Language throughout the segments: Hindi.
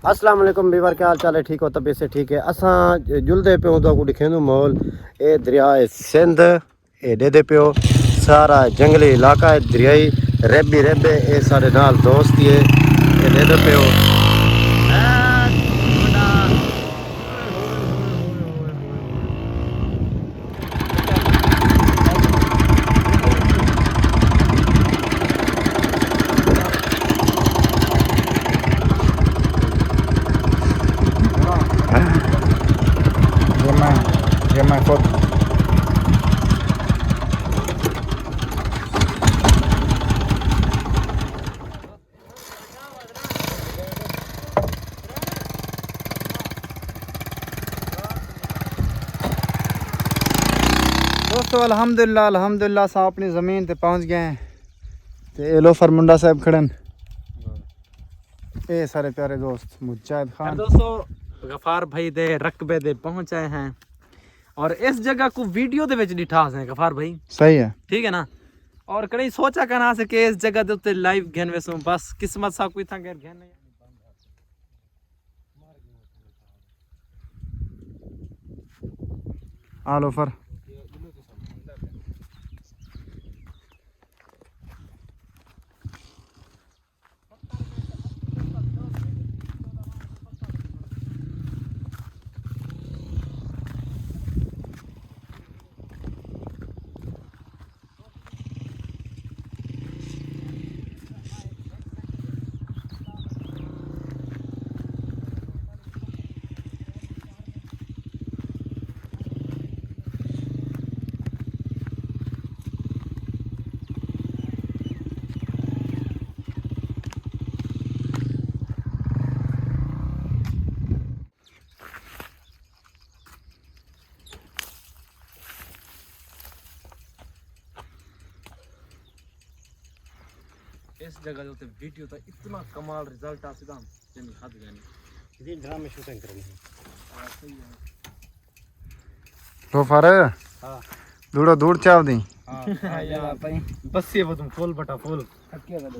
अस्सलाम वालेकुम बीवर, क्या हाल चाल है? ठीक हो? तबीयत से ठीक है? असा जुलदे पे तो को दिखेंदो माहौल ए दरिया सिंध ए देदे पियो सारा जंगली इलाका है दरियाई रेबी रेबे ए सारे नाल दोस्त ये देदे पियो ये मैं खुद दोस्तों अल्हम्दुलिल्लाह अल्हम्दुलिल्लाह सा अपनी ज़मीन ते पहुँच गए हैं। तो ये लोफर मुंडा साहब खड़न ए सारे प्यारे दोस्त मुजाहिद खान दोस्तों गफार भाई दे रकबे दे पहुंचे हैं और इस जगह को वीडियो दे विच दिखास है गफार भाई। सही है, ठीक है ना। और कड़ी सोचा करना से कि इस जगह दे उत्ते लाइव घेन वेसो बस किस्मत सा कोई था घेन नहीं। आ लोफर इस जगह दे वीडियो तो इतना कमाल रिजल्ट आ सीधा जनी हद यानी ये ड्रामे शूटिंग करनी है। सही है। लोफर हां दूड़ो दूड़ चाव दी हां यार भाई बस ये तुम फुल बटा फुल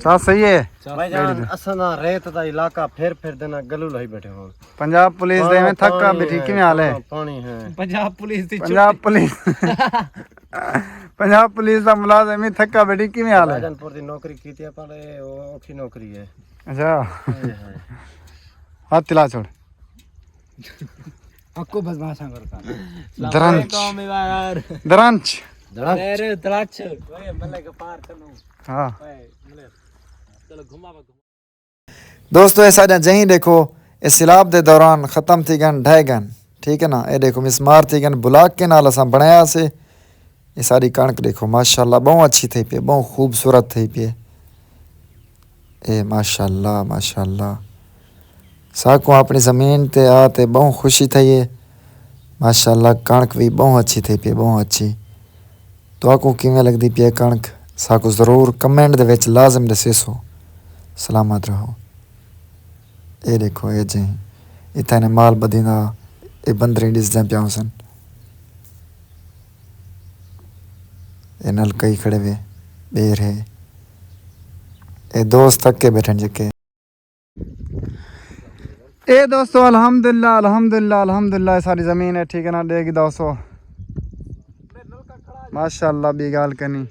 चा सही है भाईजान असा ना रेत दा इलाका फिर देना गलू लाई बैठे हो। पंजाब पुलिस दे में थक्का बैठी किवें हाल है? पानी है पंजाब पुलिस दी पंजाब पुलिस पंजाब पुलिस दा मुलाजिम ही थक्का बैठी किवें हाल है? राजनपुर दी नौकरी कीती है पर वो औखी नौकरी है। अच्छा हाथ तिला छोड़ आपको बदमाशा करता दरंच यार दरंच अरे दराच ओए मले गफार कनो हाँ चलो घुमा दोस्तों ऐसा जहीं देखो इस सिलाब दे दौरान ख़त्म थी गन ढह गन। ठीक है ना। ये देखो मिसमार थी गन बुलाक के नाल असां बनाया से ये सारी कणक देखो माशाल्लाह बहुत अच्छी थी पे बहुत खूबसूरत थी पे ए माशाल्लाह माशाल्लाह साको अपनी ज़मीन ते आते बहुत खुशी थी है माशाल्लाह। कणक भी बहुत अच्छी थी पे बहुत अच्छी। तो आपको किवें लगदी पई कणक साको ज़रूर कमेंट दे विच लाजम दसेसो। सलामत रहो। ये देखो ये जी इतने माल बदीना ये बंदरी डिसदा पिया सन ये नल कई खड़े वे बेर है ये दोस्त तक के बैठन जके ए दोस्तों अल्हम्दुलिल्लाह अल्हम्दुलिल्लाह अल्हम्दुलिल्लाह सारी ज़मीन है। ठीक है ना। देगी दोस्तों माशाल्लाह भी गाल करनी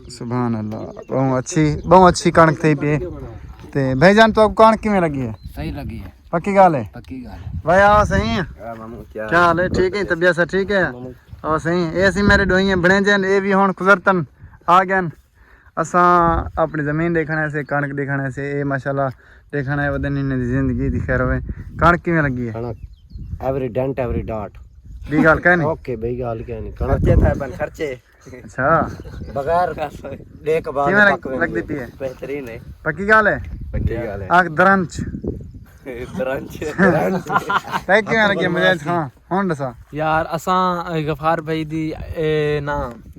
सुभान अल्लाह बहुत अच्छी कणक थी पे ते भाईजान तो आपको कणक किवें लगी है? सही लगी है। पक्की गाल है? पक्की गाल है भाई आओ सही है क्या हाल है? ठीक है तबीयत से ठीक है और सही ये सी मेरे डोइयां बने जन ये भी हुण गुजरतन आ गए असा अपनी ज़मीन देखने से कणक देखने से ये माशाल्लाह देखना है वदन इन जिंदगी दी खैर होवे। कणक किवें लगी है? एवरी डेंट एवरी डॉट बी गाल कहनी ओके बई गाल कहनी खर्चे था बन खर्चे अच्छा बगैर देख बाद किवें लगदी पई है? बेहतरीन है। पक्की गाल है? पक्की गाल है। आग दरंच दरंच तै किवें लगी मुझे? हाँ हुण दसा यार असा गफार भाई दी ना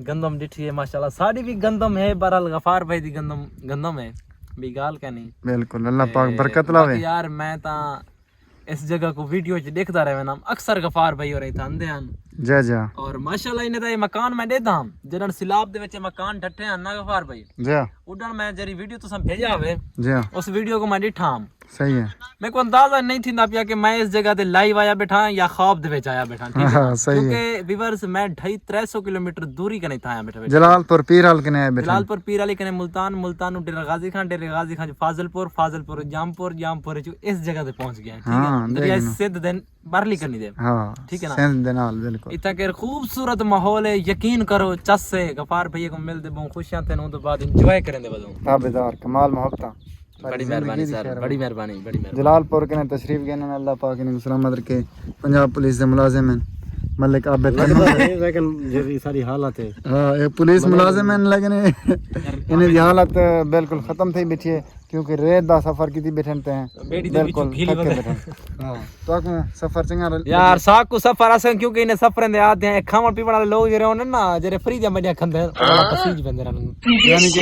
गंदम डिठी है माशाल्लाह साड़ी भी गंदम है बहरहाल गफार भाई दी गंदम है भी गाल का नहीं बिल्कुल अल्लाह पाक बरकत लावे। यार मैं ता इस जगह को वीडियो च देखता रहे नाम अक्सर गफार भाई और इथे आंदे हैं जा जा और माशाल्लाह इन्हें तो ये मकान मैं देता हूं जदन सिलाब दे विच मकान ठट्ठे हैं ना गफार भाई जा उडन मैं जरी वीडियो तुसा भेजा हवे जा उस वीडियो को मैं डिठा सही है मेरे को अंदाजा नहीं थी ना पिया कि मैं इस जगह ते लाइव आया बैठा या ख्वाब दे विच आया बैठा ठीक है हाँ, सही है। क्योंकि व्यूअर्स मैं 250-300 किलोमीटर दूरी कने था आया बैठा जलालपुर पीराल कने आए बैठे जलालपुर पीर अली कने मुल्तान डेरा गाजी खान फाजिलपुर जामपुर इस जगह पे पहुंच गया ठीक हाँ, है देख दरिया लो। सिंध दिन बारली करनी दे हाँ ठीक है ना सिंध दे नाल बिल्कुल इतना के खूबसूरत माहौल है यकीन करो चस से गफार भैया को मिल दे बहुत खुशियां थे तो बाद एंजॉय करें दे बदो ताबेदार कमाल मोहब्बत बड़ी मेहरबानी सर बड़ी मेहरबानी जलालपुर के ने तशरीफ गए ने अल्लाह पाक ने सलामत रखे पंजाब पुलिस दे मुलाजिम हैं मलिक आबिद लेकिन ये सारी हालत है हाँ ये पुलिस मुलाजिम हैं लेकिन इन्हें दी हालत बिल्कुल खत्म थी बैठी है क्योंकि रेत दा सफर की बैठते हैं बेटी दे बिल्कुल बिचू थक के बैठे हां तो आपको सफर चंगा यार साक को सफर असन क्योंकि इन्हें सफर दे आते हैं खावन पीवन वाले लोग जरे होने ना जरे फ्री दे मजा खंदे पसीज बंदे यानी कि